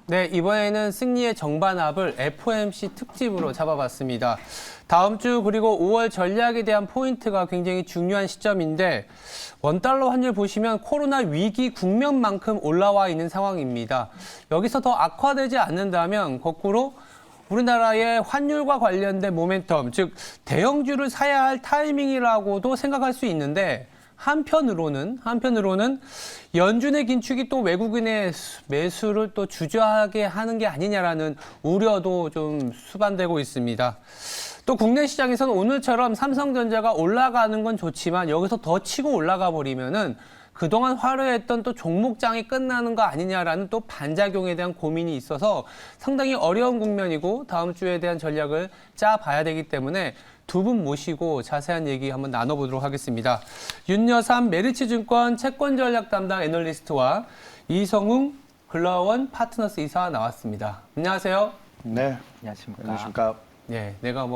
네, 이번에는 승리의 정반합을 FOMC 특집으로 잡아봤습니다. 다음 주 그리고 5월 전략에 대한 포인트가 굉장히 중요한 시점인데 원달러 환율 보시면 코로나 위기 국면만큼 올라와 있는 상황입니다. 여기서 더 악화되지 않는다면 거꾸로 우리나라의 환율과 관련된 모멘텀, 즉 대형주를 사야 할 타이밍이라고도 생각할 수 있는데 한편으로는 연준의 긴축이 또 외국인의 매수를 또 주저하게 하는 게 아니냐라는 우려도 좀 수반되고 있습니다. 또 국내 시장에서는 오늘처럼 삼성전자가 올라가는 건 좋지만 여기서 더 치고 올라가 버리면은 그동안 화려했던 또 종목장이 끝나는 거 아니냐라는 또 반작용에 대한 고민이 있어서 상당히 어려운 국면이고 다음 주에 대한 전략을 짜봐야 되기 때문에 두 분 모시고 자세한 얘기 한번 나눠보도록 하겠습니다. 윤여삼 메리츠증권 채권전략 담당 애널리스트와 이성웅 글로원 파트너스 이사 나왔습니다. 안녕하세요. 네. 안녕하십니까. 네, 내가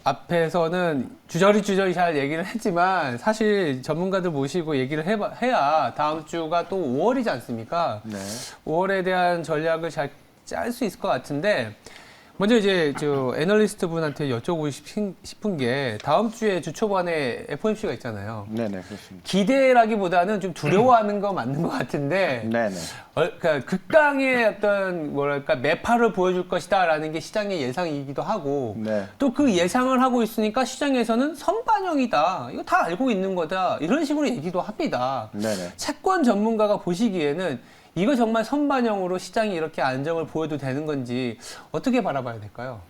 앞에서는 주저리 잘 얘기를 했지만 사실 전문가들 모시고 얘기를 해야 다음 주가 또 5월이지 않습니까? 네. 5월에 대한 전략을 잘 짤 수 있을 것 같은데 먼저 이제 애널리스트 분한테 여쭤보고 싶은 게 다음 주에 주 초반에 FOMC가 있잖아요. 네네, 그렇습니다. 기대라기보다는 좀 두려워하는 거 맞는 것 같은데 네네. 그러니까 극강의 어떤 매파를 보여줄 것이다라는 게 시장의 예상이기도 하고 네. 또 그 예상을 하고 있으니까 시장에서는 선반영이다. 이거 다 알고 있는 거다. 이런 식으로 얘기도 합니다. 네네. 채권 전문가가 보시기에는 이거 정말 선반영으로 시장이 이렇게 안정을 보여도 되는 건지 어떻게 바라봐야 될까요?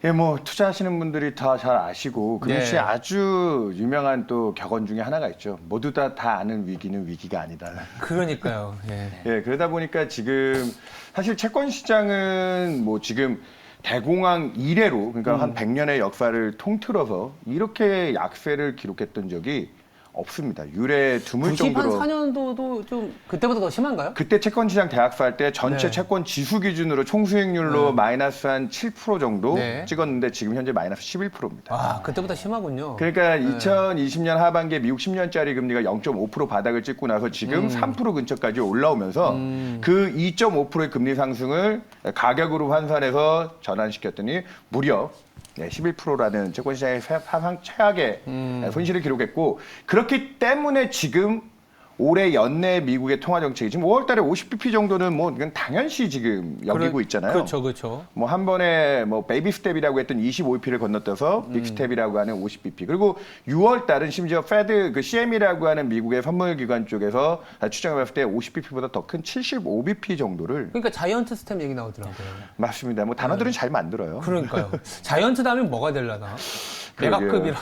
예, 투자하시는 분들이 다 잘 아시고, 그것이 네. 아주 유명한 또 격언 중에 하나가 있죠. 모두 다 아는 위기는 위기가 아니다. 그러니까요. 예. 예, 그러다 보니까 지금 사실 채권 시장은 지금 대공황 이래로, 그러니까 한 100년의 역사를 통틀어서 이렇게 약세를 기록했던 적이 없습니다. 유례 드물 94년도도 좀 그때보다 더 심한가요? 그때 채권 시장 대학살 때 전체 네. 채권 지수 기준으로 총수익률로 마이너스 한 7% 정도 네. 찍었는데 지금 현재 마이너스 11%입니다. 아, 그때보다 심하군요. 그러니까 2020년 하반기에 미국 10년짜리 금리가 0.5% 바닥을 찍고 나서 지금 3% 근처까지 올라오면서 그 2.5%의 금리 상승을 가격으로 환산해서 전환시켰더니 무려 11%라는 채권시장의 사상 최악의 손실을 기록했고, 그렇기 때문에 지금 올해 연내 미국의 통화 정책이 지금 5월 달에 50bp 정도는 그냥 당연시 지금 여기고 있잖아요. 그렇죠. 한 번에 베이비 스텝이라고 했던 25bp를 건너뛰어서 빅 스텝이라고 하는 50bp. 그리고 6월 달은 심지어 페드 CM이라고 하는 미국의 선물 기관 쪽에서 추정해 봤을 때 50bp보다 더 큰 75bp 정도를. 그러니까 자이언트 스텝 얘기 나오더라고요. 맞습니다. 단어들은 잘 만들어요. 그러니까요. 자이언트 다음에 뭐가 되려나? 메가급이라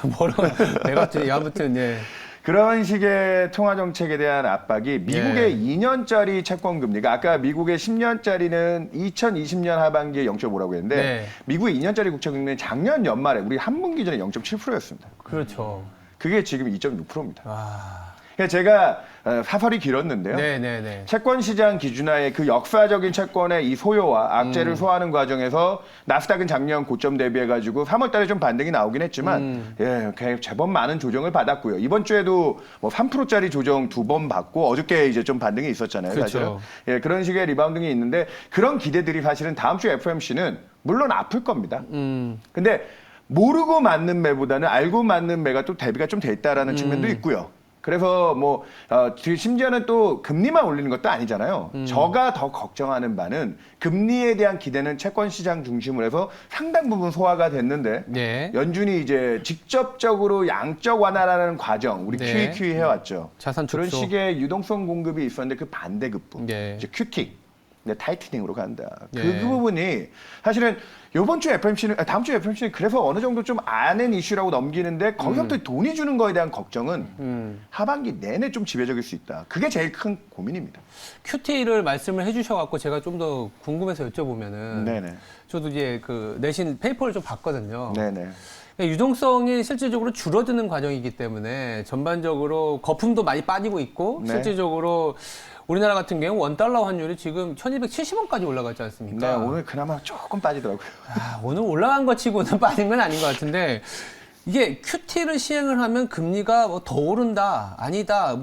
메가급이 아무튼 예. 그런 식의 통화 정책에 대한 압박이 미국의 2년짜리 채권 금리가 아까 미국의 10년짜리는 2020년 하반기에 0.5라고 했는데 네. 미국의 2년짜리 국채 금리는 작년 연말에 우리 한 분기 전에 0.7%였습니다. 그렇죠. 그게 지금 2.6%입니다. 아. 그러니까 제가 사설이 길었는데요. 네네네. 채권 시장 기준하에 그 역사적인 채권의 이 소요와 악재를 소화하는 과정에서 나스닥은 작년 고점 대비해가지고 3월 달에 좀 반등이 나오긴 했지만 제법 많은 조정을 받았고요. 이번 주에도 3%짜리 조정 2번 받고 어저께 이제 좀 반등이 있었잖아요. 그렇죠. 사실. 그런 식의 리바운딩이 있는데 그런 기대들이 사실은 다음 주 FOMC는 물론 아플 겁니다. 근데 모르고 맞는 매보다는 알고 맞는 매가 또 대비가 좀 돼 있다라는 측면도 있고요. 그래서 심지어는 또 금리만 올리는 것도 아니잖아요. 저가 더 걱정하는 바는 금리에 대한 기대는 채권 시장 중심으로 해서 상당 부분 소화가 됐는데 네. 연준이 이제 직접적으로 양적 완화라는 과정, 우리 네. QE 해왔죠. 자산 그런 축소. 식의 유동성 공급이 있었는데 그 반대급부, 네. 이제 QT. 타이트닝으로 간다. 예. 그 부분이 사실은 이번 주 FOMC는 다음 주 FOMC는 그래서 어느 정도 좀 아는 이슈라고 넘기는데 거기서부터 돈이 주는 거에 대한 걱정은 하반기 내내 좀 지배적일 수 있다. 그게 제일 큰 고민입니다. QT를 말씀을 해주셔갖고 제가 좀 더 궁금해서 여쭤보면은 네네. 저도 이제 내신 페이퍼를 좀 봤거든요. 네네. 유동성이 실질적으로 줄어드는 과정이기 때문에 전반적으로 거품도 많이 빠지고 있고 네. 실질적으로 우리나라 같은 경우 원달러 환율이 지금 1270원까지 올라갔지 않습니까? 네, 오늘 그나마 조금 빠지더라고요. 오늘 올라간 것 치고는 빠진 건 아닌 것 같은데 이게 QT를 시행을 하면 금리가 더 오른다, 아니다,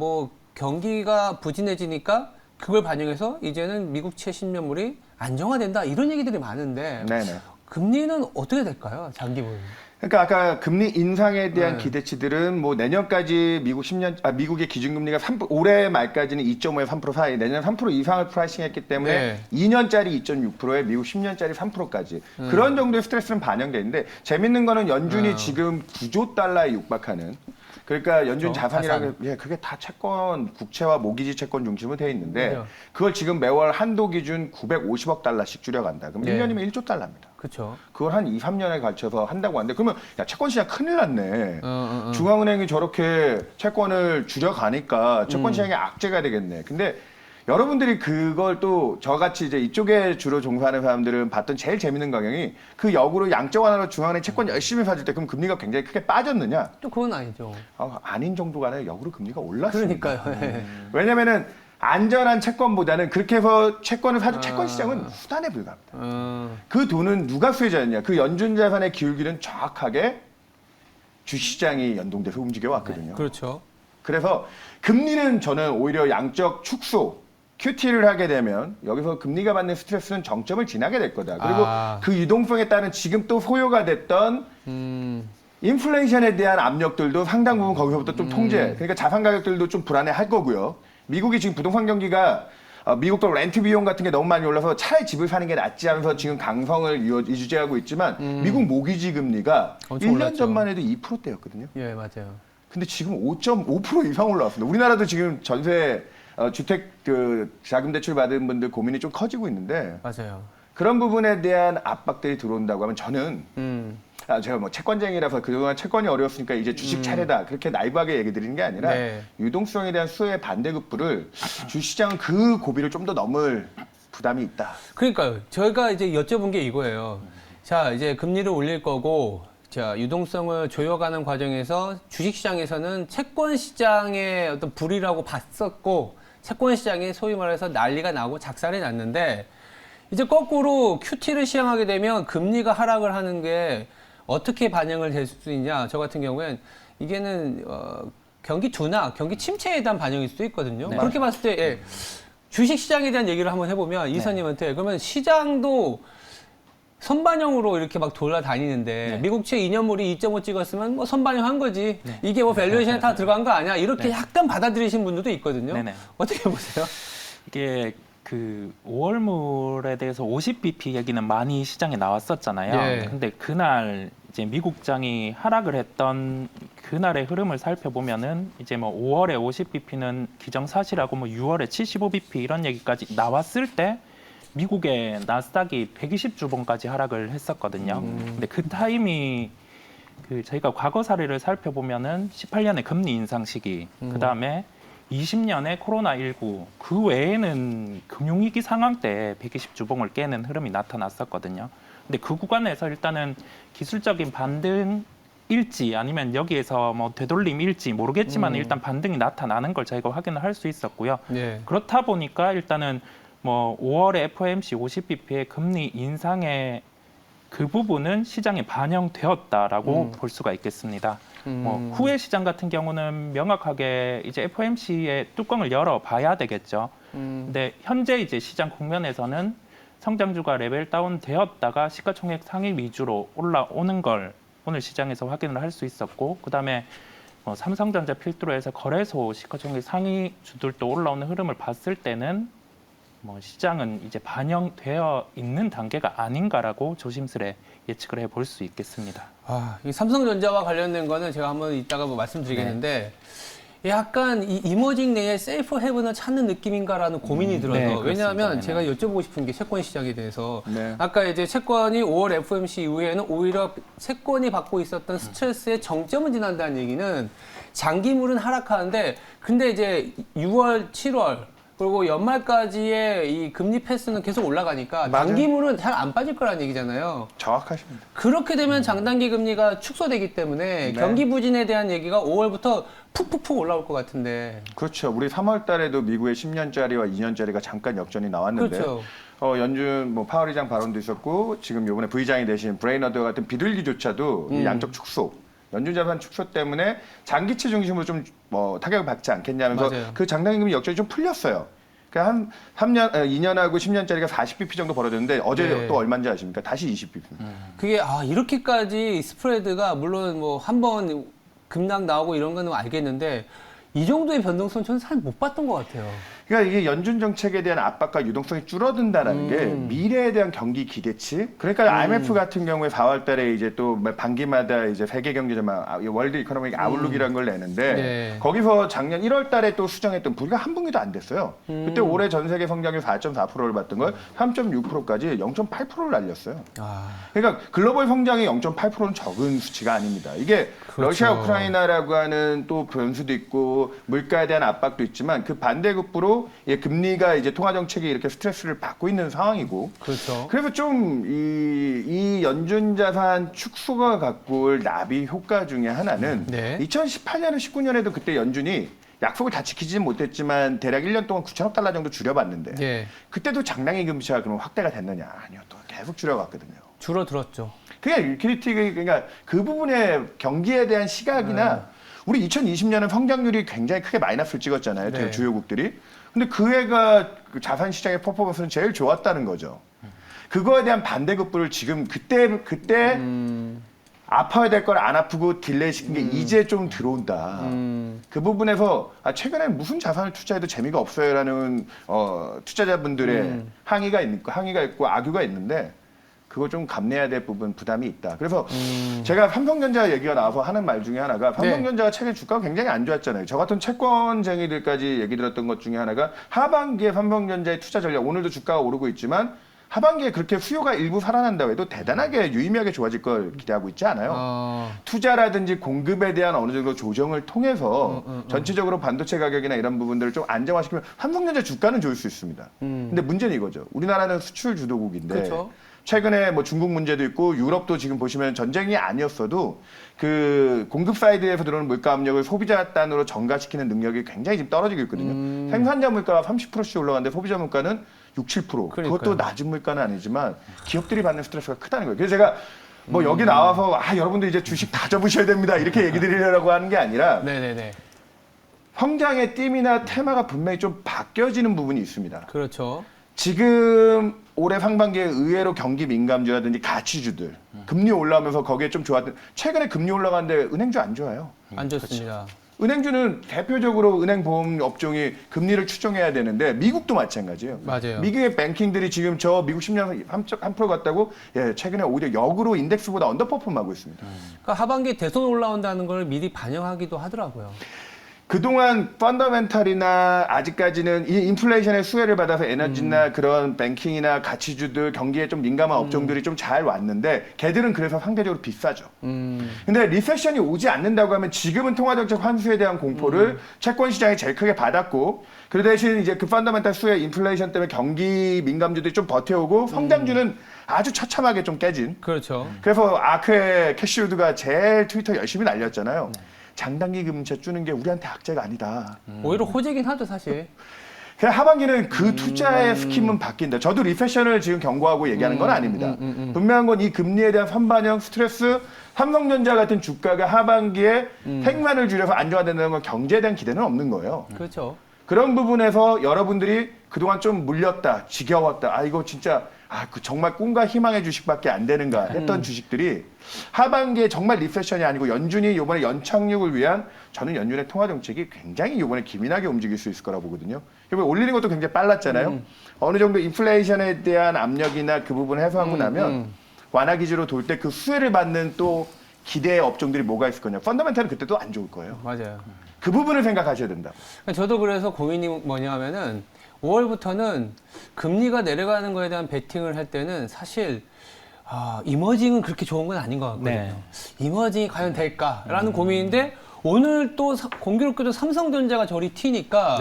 경기가 부진해지니까 그걸 반영해서 이제는 미국채 10년물이 안정화된다 이런 얘기들이 많은데 네네. 금리는 어떻게 될까요? 장기 보면. 그러니까 아까 금리 인상에 대한 네. 기대치들은 뭐 내년까지 미국의 기준금리가 올해 말까지는 2.5에서 3% 사이, 내년 3% 이상을 프라이싱했기 때문에 네. 2년짜리 2.6%에 미국 10년짜리 3%까지 그런 정도의 스트레스는 반영돼 있는데 재밌는 거는 연준이 지금 9조 달러에 육박하는 그러니까 연준 그렇죠. 자산이라는 게 그게 다 채권, 국채와 모기지 채권 중심으로 돼 있는데 그래요. 그걸 지금 매월 한도 기준 950억 달러씩 줄여간다. 그럼 네. 1년이면 1조 달러입니다. 그렇죠. 그걸 한 2, 3년에 걸쳐서 한다고 하는데 그러면 야 채권 시장 큰일 났네. 중앙은행이 저렇게 채권을 줄여가니까 채권 시장이 악재가 되겠네. 근데 여러분들이 그걸 또 저같이 이제 이쪽에 주로 종사하는 사람들은 봤던 제일 재밌는 광경이 그 역으로 양적 완화로 중앙은행 채권 열심히 사줄 때 그럼 금리가 굉장히 크게 빠졌느냐? 또 그건 아니죠. 아닌 정도가 아니라 역으로 금리가 올랐습니다. 그러니까요. 예. 왜냐면은 안전한 채권보다는 그렇게 해서 채권을 사준 채권 시장은 수단에 불과합니다. 그 돈은 누가 수혜자였냐? 그 연준 자산의 기울기는 정확하게 주시장이 연동돼서 움직여 왔거든요. 그렇죠. 그래서 금리는 저는 오히려 양적 축소, QT를 하게 되면 여기서 금리가 받는 스트레스는 정점을 지나게 될 거다. 그리고 그 유동성에 따른 지금 또 소요가 됐던 인플레이션에 대한 압력들도 상당 부분 거기서부터 좀 통제. 그러니까 자산 가격들도 좀 불안해할 거고요. 미국이 지금 부동산 경기가 미국도 렌트 비용 같은 게 너무 많이 올라서 차라리 집을 사는 게 낫지 하면서 지금 강성을 유지하고 있지만 미국 모기지 금리가 엄청 1년 올랐죠. 전만 해도 2%대였거든요. 예, 맞아요. 근데 지금 5.5% 이상 올라왔습니다. 우리나라도 지금 전세 주택 그 자금 대출 받은 분들 고민이 좀 커지고 있는데 맞아요. 그런 부분에 대한 압박들이 들어온다고 하면 저는 제가 뭐 채권쟁이라서 그동안 채권이 어려웠으니까 이제 주식 차례다 그렇게 나이브하게 얘기 드리는 게 아니라 네. 유동성에 대한 수요의 반대급부를 주시장은 그 고비를 좀 더 넘을 부담이 있다. 그러니까요. 저희가 이제 여쭤본 게 이거예요. 자, 이제 금리를 올릴 거고, 자, 유동성을 조여가는 과정에서 주식시장에서는 채권 시장의 어떤 불이라고 봤었고, 채권 시장이 소위 말해서 난리가 나고 작살이 났는데, 이제 거꾸로 QT를 시행하게 되면 금리가 하락을 하는 게 어떻게 반영을 될 수 있냐. 저 같은 경우엔 이게는 경기 둔화, 경기 침체에 대한 반영일 수도 있거든요. 네. 그렇게 봤을 때 예, 주식 시장에 대한 얘기를 한번 해보면 이사님한테 그러면 시장도 선반영으로 이렇게 막 돌아다니는데 미국채 2년물이 2.5 찍었으면 뭐 선반영한 거지. 이게 뭐 밸류에이션에 다 들어간 거 아니야. 이렇게 약간 받아들이신 분들도 있거든요. 네네. 어떻게 보세요? 이게 그 5월물에 대해서 50bp 얘기는 많이 시장에 나왔었잖아요. 예. 근데 그날 이제 미국장이 하락을 했던 그날의 흐름을 살펴보면은 이제 뭐 5월에 50bp는 기정사실하고 뭐 6월에 75bp 이런 얘기까지 나왔을 때 미국의 나스닥이 120주봉까지 하락을 했었거든요. 근데 그 타임이 그 저희가 과거 사례를 살펴보면은 18년의 금리 인상 시기, 그 다음에 20년에 코로나19, 그 외에는 금융위기 상황 때 120주봉을 깨는 흐름이 나타났었거든요. 근데 그 구간에서 일단은 기술적인 반등일지 아니면 여기에서 뭐 되돌림일지 모르겠지만 일단 반등이 나타나는 걸 저희가 확인을 할 수 있었고요. 네. 그렇다 보니까 일단은 뭐 5월에 FOMC 50bp의 금리 인상의 그 부분은 시장에 반영되었다라고 볼 수가 있겠습니다. 뭐 후에 시장 같은 경우는 명확하게 이제 FOMC의 뚜껑을 열어봐야 되겠죠. 근데 현재 이제 시장 국면에서는 성장주가 레벨 다운 되었다가 시가총액 상위 위주로 올라오는 걸 오늘 시장에서 확인을 할 수 있었고, 그다음에 삼성전자 필두로 해서 거래소 시가총액 상위 주들도 올라오는 흐름을 봤을 때는 뭐 시장은 이제 반영되어 있는 단계가 아닌가라고 조심스레 예측을 해볼 수 있겠습니다. 이 삼성전자와 관련된 거는 제가 한번 이따가 뭐 말씀드리겠는데 약간 이 이머징 내에 세이프 헤븐을 찾는 느낌인가라는 고민이 들어서 네, 왜냐하면 그렇습니다. 제가 여쭤보고 싶은 게 채권 시장에 대해서 네. 아까 이제 채권이 5월 FOMC 이후에는 오히려 채권이 받고 있었던 스트레스의 정점을 지난다는 얘기는 장기물은 하락하는데 근데 이제 6월, 7월 그리고 연말까지의 이 금리 패스는 계속 올라가니까 맞아요. 단기물은 잘 안 빠질 거라는 얘기잖아요. 정확하십니다. 그렇게 되면 장단기 금리가 축소되기 때문에 네. 경기 부진에 대한 얘기가 5월부터 푹푹푹 올라올 것 같은데. 그렇죠. 우리 3월 달에도 미국의 10년짜리와 2년짜리가 잠깐 역전이 나왔는데 그렇죠. 연준 뭐 파월 의장 발언도 있었고 지금 요번에 부의장이 되신 브레이너드 같은 비둘기조차도 이 양적 축소 연준 자산 축소 때문에 장기채 중심으로 좀 타격을 받지 않겠냐면서 맞아요. 그 장단기금리 역전이 좀 풀렸어요. 그러니까 한 3년, 2년하고 10년짜리가 40bp 정도 벌어졌는데 어제 네. 또 얼마인지 아십니까? 다시 20bp. 그게 이렇게까지 스프레드가 물론 뭐 한 번 급락 나오고 이런 거는 알겠는데 이 정도의 변동성 저는 잘 못 봤던 것 같아요. 그러니까 이게 연준 정책에 대한 압박과 유동성이 줄어든다는 게 미래에 대한 경기 기대치. 그러니까 IMF 같은 경우에 4월 달에 이제 또 반기마다 이제 세계 경제 전망, 월드 이코노믹 아웃룩이라는 걸 내는데 네. 거기서 작년 1월 달에 또 수정했던 불과 한 분기도 안 됐어요. 그때 올해 전 세계 성장률 4.4%를 봤던 걸 3.6%까지 0.8%를 날렸어요. 그러니까 글로벌 성장이 0.8%는 적은 수치가 아닙니다. 이게 그렇죠. 러시아 우크라이나라고 하는 또 변수도 있고 물가에 대한 압박도 있지만 그 반대급부로 금리가 이제 통화 정책이 이렇게 스트레스를 받고 있는 상황이고 그렇죠. 그래서 좀 이 연준 자산 축소가 갖고 올 나비 효과 중에 하나는 네. 2018년에 19년에도 그때 연준이 약속을 다 지키지는 못했지만 대략 1년 동안 9천억 달러 정도 줄여봤는데 예. 그때도 장량의 금시가 그럼 확대가 됐느냐? 아니요. 또 계속 줄여갔거든요. 줄어들었죠. 그냥 그러니까 그 부분의 경기에 대한 시각이나 우리 2020년은 성장률이 굉장히 크게 마이너스를 찍었잖아요. 네. 주요국들이. 근데 그 해가 그 자산 시장의 퍼포먼스는 제일 좋았다는 거죠. 그거에 대한 반대급부를 지금 그때 아파야 될 걸 안 아프고 딜레이 시킨 게 이제 좀 들어온다. 그 부분에서 최근에 무슨 자산을 투자해도 재미가 없어요라는 투자자분들의 항의가 있고 악유가 있는데 그거 좀 감내해야 될 부분 부담이 있다. 그래서 제가 삼성전자 얘기가 나와서 하는 말 중에 하나가 삼성전자가 최근 주가가 굉장히 안 좋았잖아요. 저 같은 채권쟁이들까지 얘기 들었던 것 중에 하나가 하반기에 삼성전자의 투자 전략, 오늘도 주가가 오르고 있지만 하반기에 그렇게 수요가 일부 살아난다고 해도 대단하게 유의미하게 좋아질 걸 기대하고 있지 않아요. 투자라든지 공급에 대한 어느 정도 조정을 통해서 전체적으로 반도체 가격이나 이런 부분들을 좀 안정화시키면 삼성전자 주가는 좋을 수 있습니다. 근데 문제는 이거죠. 우리나라는 수출 주도국인데 그렇죠. 최근에 뭐 중국 문제도 있고 유럽도 지금 보시면 전쟁이 아니었어도 그 공급 사이드에서 들어오는 물가 압력을 소비자 단으로 전가시키는 능력이 굉장히 지금 떨어지고 있거든요. 생산자 물가가 30%씩 올라가는데 소비자 물가는 6, 7%. 그러니까요. 그것도 낮은 물가는 아니지만 기업들이 받는 스트레스가 크다는 거예요. 그래서 제가 뭐 여기 나와서 여러분들 이제 주식 다 접으셔야 됩니다. 이렇게 얘기 드리려고 하는 게 아니라 네네네. 성장의 띠이나 테마가 분명히 좀 바뀌어지는 부분이 있습니다. 그렇죠. 지금 올해 상반기에 의외로 경기 민감주라든지 가치주들 금리 올라오면서 거기에 좀 좋았던 최근에 금리 올라가는데 은행주 안 좋아요. 안 좋습니다. 은행주는 대표적으로 은행 보험 업종이 금리를 추종해야 되는데 미국도 마찬가지예요. 맞아요. 미국의 뱅킹들이 지금 저 미국 10년 3% 갔다고 최근에 오히려 역으로 인덱스보다 언더퍼폼하고 있습니다. 그러니까 하반기에 대선 올라온다는 걸 미리 반영하기도 하더라고요. 그동안 펀더멘탈이나 아직까지는 이 인플레이션의 수혜를 받아서 에너지나 그런 뱅킹이나 가치주들 경기에 좀 민감한 업종들이 좀 잘 왔는데 걔들은 그래서 상대적으로 비싸죠. 근데 리세션이 오지 않는다고 하면 지금은 통화정책 환수에 대한 공포를 채권 시장이 제일 크게 받았고 그 대신 이제 그 펀더멘탈 수혜 인플레이션 때문에 경기 민감주들이 좀 버텨오고 성장주는 아주 처참하게 좀 깨진. 그렇죠. 그래서 아크의 캐시우드가 제일 트위터 열심히 날렸잖아요. 장단기 금채 주는 게 우리한테 악재가 아니다. 오히려 호재긴 하죠, 사실. 그냥 하반기는 그 투자의 스킴은 바뀐다. 저도 리세션을 지금 경고하고 얘기하는 건 아닙니다. 분명한 건 이 금리에 대한 선반영 스트레스, 삼성전자 같은 주가가 하반기에 택만을 줄여서 안정화된다는 건 경제에 대한 기대는 없는 거예요. 그렇죠. 그런 부분에서 여러분들이 그동안 좀 물렸다, 지겨웠다. 이거 진짜 그 정말 꿈과 희망의 주식밖에 안 되는가 했던 주식들이 하반기에 정말 리세션이 아니고 연준이 이번에 연착륙을 위한 저는 연준의 통화 정책이 굉장히 이번에 기민하게 움직일 수 있을 거라고 보거든요. 이번에 올리는 것도 굉장히 빨랐잖아요. 어느 정도 인플레이션에 대한 압력이나 그 부분을 해소하고 나면 완화 기지로 돌 때 그 수혜를 받는 또 기대의 업종들이 뭐가 있을 거냐. 펀더멘탈은 그때 도 안 좋을 거예요. 맞아요. 그 부분을 생각하셔야 된다. 저도 그래서 고민이 뭐냐 하면은 5월부터는 금리가 내려가는 거에 대한 베팅을 할 때는 사실 이머징은 그렇게 좋은 건 아닌 것 같거든요. 네. 이머징이 과연 될까라는 고민인데 오늘 또 공교롭게도 삼성전자가 저리 튀니까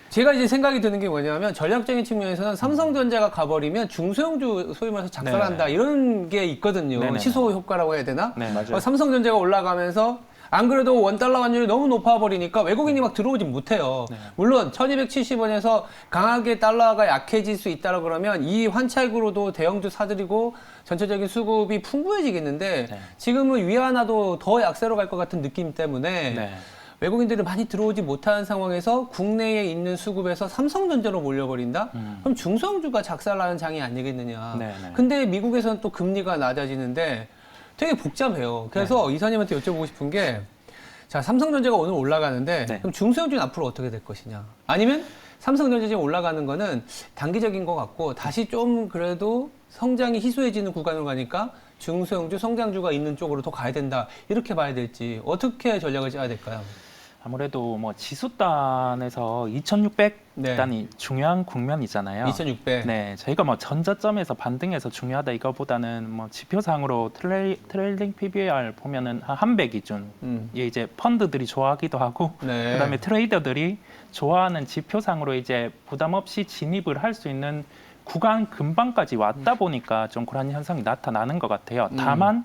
제가 이제 생각이 드는 게 뭐냐면 전략적인 측면에서는 삼성전자가 가버리면 중소형주 소위 말해서 작살난다 이런 게 있거든요. 네네. 시소 효과라고 해야 되나? 네, 맞아요. 삼성전자가 올라가면서 안 그래도 원달러 환율이 너무 높아버리니까 외국인이 막 들어오지 못해요. 물론 1270원에서 강하게 달러가 약해질 수 있다고 그러면 이 환차익으로도 대형주 사들이고 전체적인 수급이 풍부해지겠는데 지금은 위안화도 더 약세로 갈 것 같은 느낌 때문에 외국인들이 많이 들어오지 못하는 상황에서 국내에 있는 수급에서 삼성전자로 몰려버린다? 그럼 중소형주가 작살나는 장이 아니겠느냐. 네네. 근데 미국에서는 또 금리가 낮아지는데 되게 복잡해요. 그래서 이사님한테 여쭤보고 싶은 게 자, 삼성전자가 오늘 올라가는데 네. 그럼 중소형주는 앞으로 어떻게 될 것이냐? 아니면 삼성전자 지금 올라가는 거는 단기적인 것 같고 다시 좀 그래도 성장이 희소해지는 구간으로 가니까 중소형주, 성장주가 있는 쪽으로 더 가야 된다. 이렇게 봐야 될지 어떻게 전략을 짜야 될까요? 아무래도 뭐 지수단에서 2,600단이 중요한 국면이잖아요. 2600. 네, 저희가 뭐 전저점에서 반등해서 중요하다 이거보다는 뭐 지표상으로 트레일링 PBR 보면은 한 100 기준. 이게 이제 펀드들이 좋아하기도 하고 네. 그다음에 트레이더들이 좋아하는 지표상으로 이제 부담 없이 진입을 할 수 있는 구간 근방까지 왔다 보니까 좀 그런 현상이 나타나는 것 같아요. 다만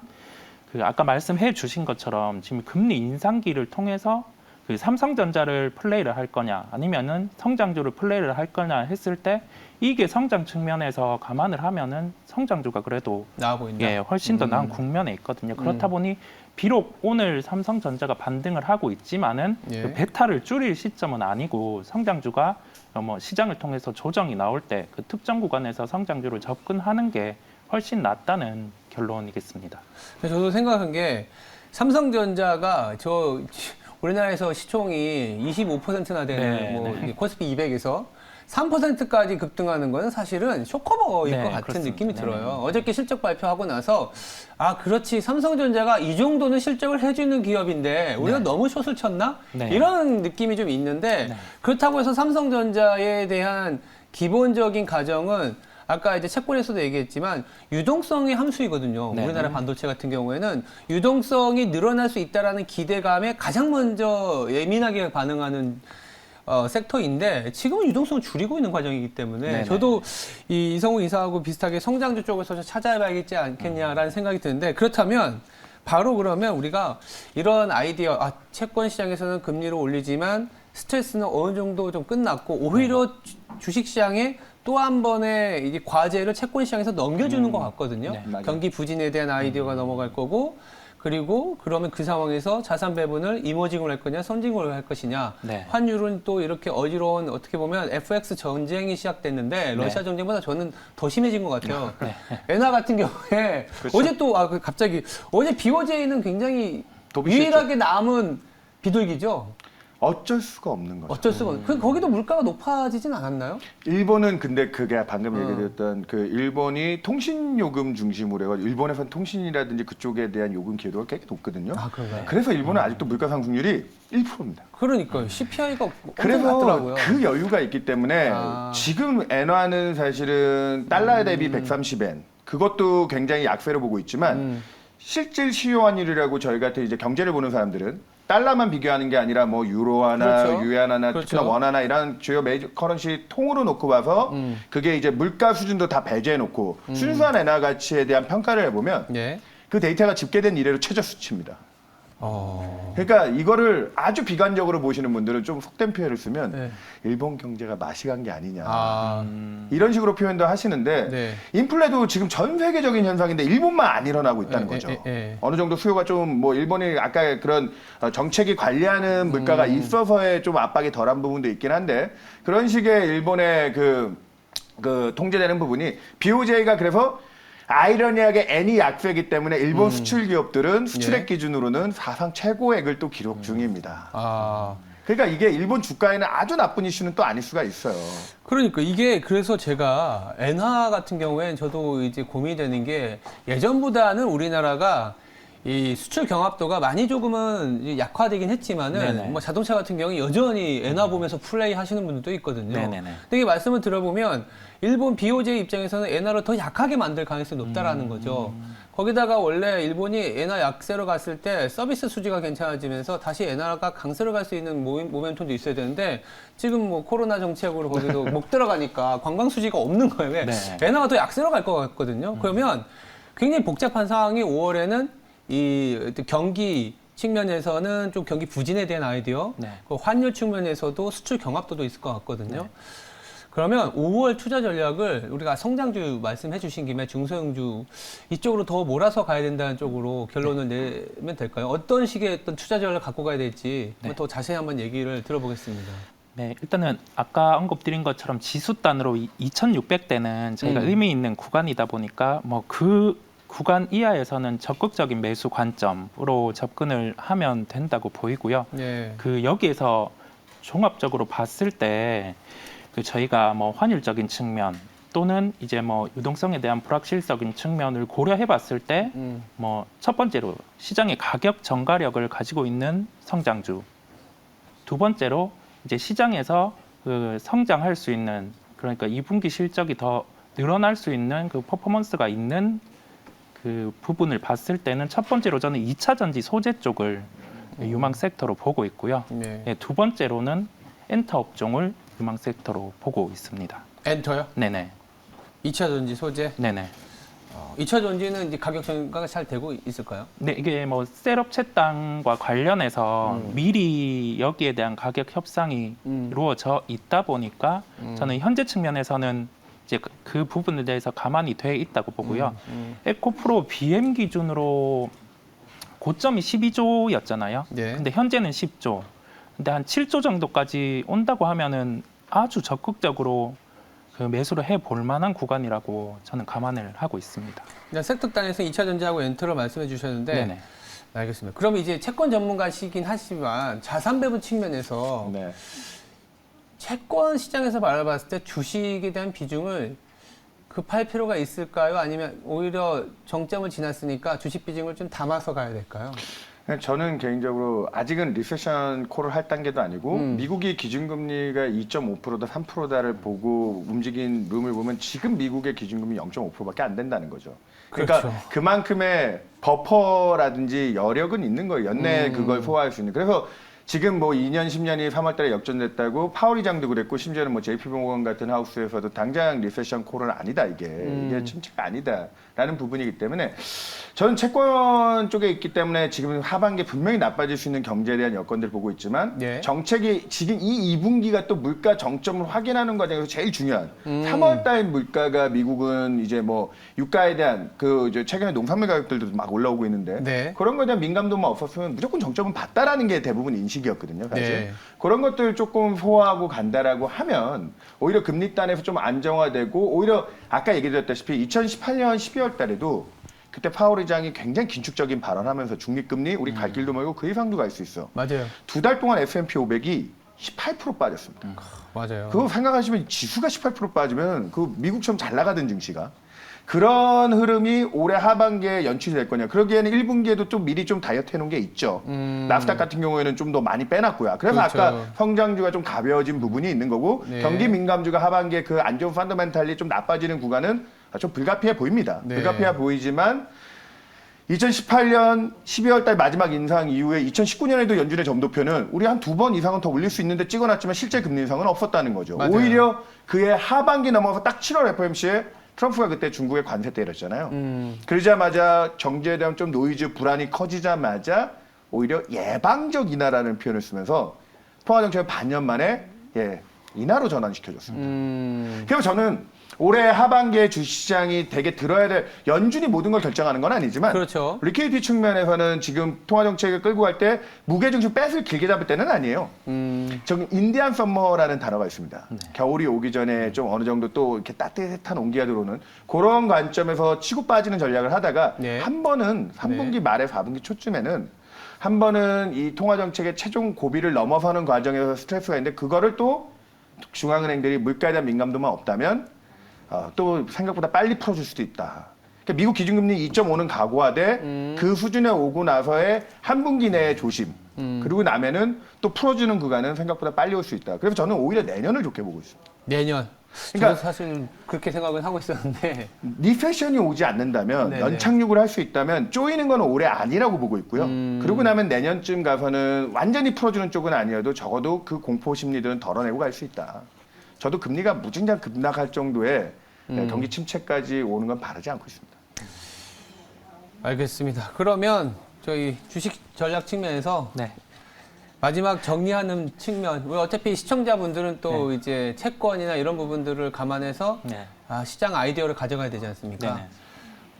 그 아까 말씀해 주신 것처럼 지금 금리 인상기를 통해서 그 삼성전자를 플레이를 할 거냐 아니면은 성장주를 플레이를 할 거냐 했을 때 이게 성장 측면에서 감안을 하면은 성장주가 그래도 나아 보인다. 예, 훨씬 더 나은 국면에 있거든요. 그렇다 보니 비록 오늘 삼성전자가 반등을 하고 있지만은 예. 그 베타를 줄일 시점은 아니고 성장주가 뭐 시장을 통해서 조정이 나올 때 그 특정 구간에서 성장주를 접근하는 게 훨씬 낫다는 결론이겠습니다. 그래서 저도 생각한 게 삼성전자가 우리나라에서 시총이 25%나 되는 네, 뭐 네. 코스피 200에서 3%까지 급등하는 거는 사실은 쇼커버일 네, 것 같은 그렇습니다. 느낌이 네. 들어요. 어저께 실적 발표하고 나서 아 그렇지 삼성전자가 이 정도는 실적을 해주는 기업인데 우리가 네. 너무 숏을 쳤나? 네. 이런 느낌이 좀 있는데 네. 그렇다고 해서 삼성전자에 대한 기본적인 가정은 아까 이제 채권에서도 얘기했지만 유동성의 함수이거든요. 네. 우리나라 반도체 같은 경우에는 유동성이 늘어날 수 있다라는 기대감에 가장 먼저 예민하게 반응하는 섹터인데 지금은 유동성을 줄이고 있는 과정이기 때문에 네네. 저도 이 이성우 이사하고 비슷하게 성장주 쪽에서 좀 찾아봐야겠지 않겠냐라는 생각이 드는데 그렇다면 바로 그러면 우리가 이런 아이디어 채권 시장에서는 금리를 올리지만 스트레스는 어느 정도 좀 끝났고 오히려 주식 시장에 또 한 번의 이제 과제를 채권 시장에서 넘겨주는 것 같거든요. 네, 맞아요. 경기 부진에 대한 아이디어가 넘어갈 거고 그리고 그러면 그 상황에서 자산 배분을 이머징을 할 거냐 선징을 할 것이냐 네. 환율은 또 이렇게 어지러운 어떻게 보면 FX 전쟁이 시작됐는데 러시아 전쟁보다 저는 더 심해진 것 같아요. 엔화 같은 경우에 그렇죠. 어제 또 갑자기 어제 BOJ는 굉장히 도비시했죠. 유일하게 남은 비둘기죠. 어쩔 수가 없는 거죠. 어쩔 수가 없는. 거기도 물가가 높아지진 않았나요? 일본은 근데 그게 방금 어. 얘기했던 그 일본이 통신 요금 중심으로 해가지고 일본에서는 통신이라든지 그쪽에 대한 요금 기여도가 굉장히 높거든요. 아, 그런가요? 그래서 일본은 아직도 물가 상승률이 1%입니다. 그러니까요. CPI가 엄청 그래서 낮더라고요. 그 여유가 있기 때문에 아. 지금 엔화는 사실은 달러 대비 130엔 그것도 굉장히 약세로 보고 있지만 실질 시효 환율이라고 저희 같은 이제 경제를 보는 사람들은 달러만 비교하는 게 아니라 뭐 유로화나 그렇죠. 유엔화나 그렇죠. 특히나 원화나 이런 주요 메이저 커런시 통으로 놓고 봐서 그게 이제 물가 수준도 다 배제해 놓고 순수한 엔화 가치에 대한 평가를 해보면 예. 그 데이터가 집계된 이래로 최저 수치입니다. 그러니까 이거를 아주 비관적으로 보시는 분들은 좀 속된 표현을 쓰면 네. 일본 경제가 맛이 간 게 아니냐. 아, 이런 식으로 표현도 하시는데 네. 인플레도 지금 전 세계적인 현상인데 일본만 안 일어나고 있다는 거죠. 어느 정도 수요가 좀 뭐 일본이 아까 그런 정책이 관리하는 물가가 있어서의 좀 압박이 덜한 부분도 있긴 한데 그런 식의 일본의 그 통제되는 부분이 BOJ가 그래서 아이러니하게 N이 약세이기 때문에 일본 수출 기업들은 수출액 예. 기준으로는 사상 최고액을 또 기록 중입니다. 아. 그러니까 이게 일본 주가에는 아주 나쁜 이슈는 또 아닐 수가 있어요. 그러니까 이게 그래서 제가 엔화 같은 경우엔 저도 이제 고민이 되는 게 예전보다는 우리나라가 이 수출 경합도가 많이 조금은 이제 약화되긴 했지만은 네네. 뭐 자동차 같은 경우는 여전히 엔화 보면서 플레이 하시는 분들도 있거든요. 네네네. 근데 이게 말씀을 들어보면 일본 BOJ 입장에서는 엔화를 더 약하게 만들 가능성이 높다라는 거죠. 거기다가 원래 일본이 엔화 약세로 갔을 때 서비스 수지가 괜찮아지면서 다시 엔화가 강세로 갈 수 있는 모멘텀도 있어야 되는데 지금 뭐 코로나 정책으로 거기도 못 들어가니까 관광 수지가 없는 거예요. 왜? 네. 엔화가 더 약세로 갈 것 같거든요. 그러면 굉장히 복잡한 상황이 5월에는 이 경기 측면에서는 좀 경기 부진에 대한 아이디어, 네. 그 환율 측면에서도 수출 경합도도 있을 것 같거든요. 그러면 5월 투자 전략을 우리가 성장주 말씀해 주신 김에 중소형주 이쪽으로 더 몰아서 가야 된다는 쪽으로 결론을 내면 될까요? 어떤 식의 어떤 투자 전략을 갖고 가야 될지 네. 더 자세히 한번 얘기를 들어보겠습니다. 네, 일단은 아까 언급드린 것처럼 지수단으로 2,600대는 저희가 의미 있는 구간이다 보니까 뭐 그 구간 이하에서는 적극적인 매수 관점으로 접근을 하면 된다고 보이고요. 네. 그 여기에서 종합적으로 봤을 때 그 저희가 뭐 환율적인 측면 또는 이제 뭐 유동성에 대한 불확실성인 측면을 고려해 봤을 때 뭐 첫 번째로 시장의 가격 전가력을 가지고 있는 성장주, 두 번째로 이제 시장에서 그 성장할 수 있는, 그러니까 2분기 실적이 더 늘어날 수 있는 그 퍼포먼스가 있는 그 부분을 봤을 때는 첫 번째로 저는 2차 전지 소재 쪽을 유망 섹터로 보고 있고요. 네. 네, 두 번째로는 엔터 업종을 유망 섹터로 보고 있습니다. 엔터요? 네네. 2차 전지 소재? 네네. 2차 전지는 이제 가격 전가가 잘 되고 있을까요? 네, 이게 뭐 셀업체 땅과 관련해서 미리 여기에 대한 가격 협상이 이루어져 있다 보니까 저는 현재 측면에서는 이제 그 부분에 대해서 가만히 돼 있다고 보고요. 에코프로 BM 기준으로 고점이 12조였잖아요. 네. 근데 현재는 10조. 근데 한 7조 정도까지 온다고 하면은 아주 적극적으로 그 매수를 해볼 만한 구간이라고 저는 감안을 하고 있습니다. 그냥 섹터단에서 2차 전지하고 엔터를 말씀해 주셨는데 네네. 알겠습니다. 그러면 이제 채권 전문가시긴 하지만 자산 배분 측면에서 네. 채권 시장에서 바라봤을 때 주식에 대한 비중을 급할 필요가 있을까요? 아니면 오히려 정점을 지났으니까 주식 비중을 좀 담아서 가야 될까요? 저는 개인적으로 아직은 리세션 콜을 할 단계도 아니고 미국이 기준금리가 2.5%다 3%다를 보고 움직인 룸을 보면 지금 미국의 기준금리 0.5%밖에 안 된다는 거죠. 그러니까 그렇죠. 그만큼의 버퍼라든지 여력은 있는 거예요. 연내 그걸 소화할 수 있는. 그래서 지금 뭐 2년, 10년이 3월 달에 역전됐다고 파월 의장도 그랬고 심지어는 뭐 JP모건 같은 하우스에서도 당장 리세션 콜은 아니다 이게 침체가 아니다라는 부분이기 때문에 저는 채권 쪽에 있기 때문에 지금 하반기에 분명히 나빠질 수 있는 경제에 대한 여건들을 보고 있지만 예. 정책이 지금 이 2분기가 또 물가 정점을 확인하는 과정에서 제일 중요한 3월 달 물가가 미국은 이제 뭐 유가에 대한 그 이제 최근에 농산물 가격들도 막 올라오고 있는데 네. 그런 거에 대한 민감도만 없었으면 무조건 정점은 봤다라는 게 대부분 인식이었거든요. 사실. 네. 그런 것들 조금 소화하고 간다라고 하면 오히려 금리단에서 좀 안정화되고 오히려 아까 얘기드렸다시피 2018년 12월 달에도 그때 파월 의장이 굉장히 긴축적인 발언하면서 중립금리 우리 갈 길도 멀고 그 이상도 갈 수 있어. 맞아요. 2달 동안 S&P 500이 18% 빠졌습니다. 맞아요. 그거 생각하시면 지수가 18% 빠지면 그 미국처럼 잘 나가던 증시가 그런 흐름이 올해 하반기에 연출이 될 거냐. 그러기에는 1분기에도 좀 미리 좀 다이어트 해놓은 게 있죠. 나스닥 같은 경우에는 좀 더 많이 빼놨고요. 그래서 그렇죠. 아까 성장주가 좀 가벼워진 부분이 있는 거고 네. 경기 민감주가 하반기에 그 안 좋은 펀더멘탈이 좀 나빠지는 구간은 좀 불가피해 보입니다. 네. 불가피해 보이지만 2018년 12월 달 마지막 인상 이후에 2019년에도 연준의 점도표는 우리 한 2번 이상은 더 올릴 수 있는데 찍어놨지만 실제 금리 인상은 없었다는 거죠. 맞아요. 오히려 그해 하반기 넘어서 딱 7월 FOMC에 트럼프가 그때 중국에 관세 때렸잖아요. 그러자마자 경제에 대한 좀 노이즈 불안이 커지자마자 오히려 예방적 인하라는 표현을 쓰면서 통화정책을 반년 만에 인하로 전환시켜줬습니다. 그래서 저는 올해 하반기에 주식시장이 되게 들어야 될 연준이 모든 걸 결정하는 건 아니지만 그렇죠. 리퀴디티 측면에서는 지금 통화정책을 끌고 갈 때 무게중심 뺏을 길게 잡을 때는 아니에요. 저기 인디안 썸머라는 단어가 있습니다. 겨울이 오기 전에 좀 어느 정도 또 이렇게 따뜻한 온기가 들어오는 그런 관점에서 치고 빠지는 전략을 하다가 네. 한 번은 3분기 말에 4분기 초쯤에는 한 번은 이 통화정책의 최종 고비를 넘어서는 과정에서 스트레스가 있는데 그거를 또 중앙은행들이 물가에 대한 민감도만 없다면 또 생각보다 빨리 풀어줄 수도 있다. 그러니까 미국 기준금리 2.5는 각오하되 그 수준에 오고 나서의 한 분기 내의 조심. 그리고 나면은 또 풀어주는 구간은 생각보다 빨리 올 수 있다. 그래서 저는 오히려 내년을 좋게 보고 있습니다. 내년. 그러니까 저도 사실 그렇게 생각은 하고 있었는데 리세션이 오지 않는다면 네네. 연착륙을 할 수 있다면 쪼이는 건 올해 아니라고 보고 있고요. 그러고 나면 내년쯤 가서는 완전히 풀어주는 쪽은 아니어도 적어도 그 공포 심리들은 덜어내고 갈 수 있다. 저도 금리가 무진장 급락할 정도의 경기 침체까지 오는 건 바라지 않고 있습니다. 알겠습니다. 그러면 저희 주식 전략 측면에서 네. 마지막 정리하는 측면. 우리 어차피 시청자분들은 또 이제 채권이나 이런 부분들을 감안해서 네. 시장 아이디어를 가져가야 되지 않습니까? 네네.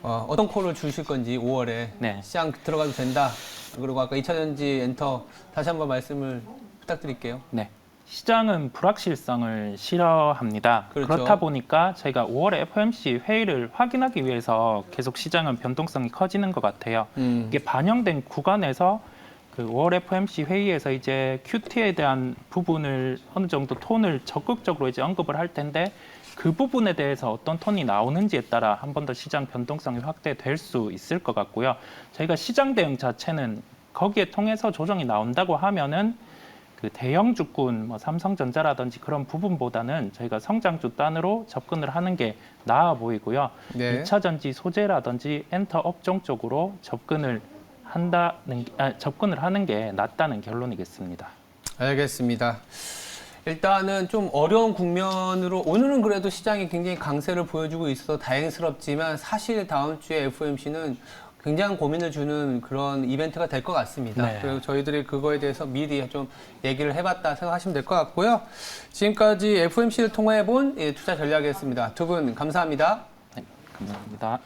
어떤 콜을 주실 건지 5월에 네. 시장 들어가도 된다. 그리고 아까 2차전지 엔터 다시 한번 말씀을 부탁드릴게요. 네. 시장은 불확실성을 싫어합니다. 그렇죠. 그렇다 보니까 저희가 5월에 FOMC 회의를 확인하기 위해서 계속 시장은 변동성이 커지는 것 같아요. 이게 반영된 구간에서 그 5월 FOMC 회의에서 이제 QT에 대한 부분을 어느 정도 톤을 적극적으로 이제 언급을 할 텐데 그 부분에 대해서 어떤 톤이 나오는지에 따라 한 번 더 시장 변동성이 확대될 수 있을 것 같고요. 저희가 시장 대응 자체는 거기에 통해서 조정이 나온다고 하면은 그 대형 주군, 뭐 삼성전자라든지 그런 부분보다는 저희가 성장주 단으로 접근을 하는 게 나아 보이고요. 네. 2차 전지 소재라든지 엔터 업종 쪽으로 접근을 하는 게 낫다는 결론이겠습니다. 알겠습니다. 일단은 좀 어려운 국면으로 오늘은 그래도 시장이 굉장히 강세를 보여주고 있어서 다행스럽지만 사실 다음 주에 FOMC는 굉장한 고민을 주는 그런 이벤트가 될 것 같습니다. 네. 그리고 저희들이 그거에 대해서 미리 좀 얘기를 해봤다 생각하시면 될 것 같고요. 지금까지 FOMC를 통해 본 투자 전략이었습니다. 두 분 감사합니다. 네, 감사합니다.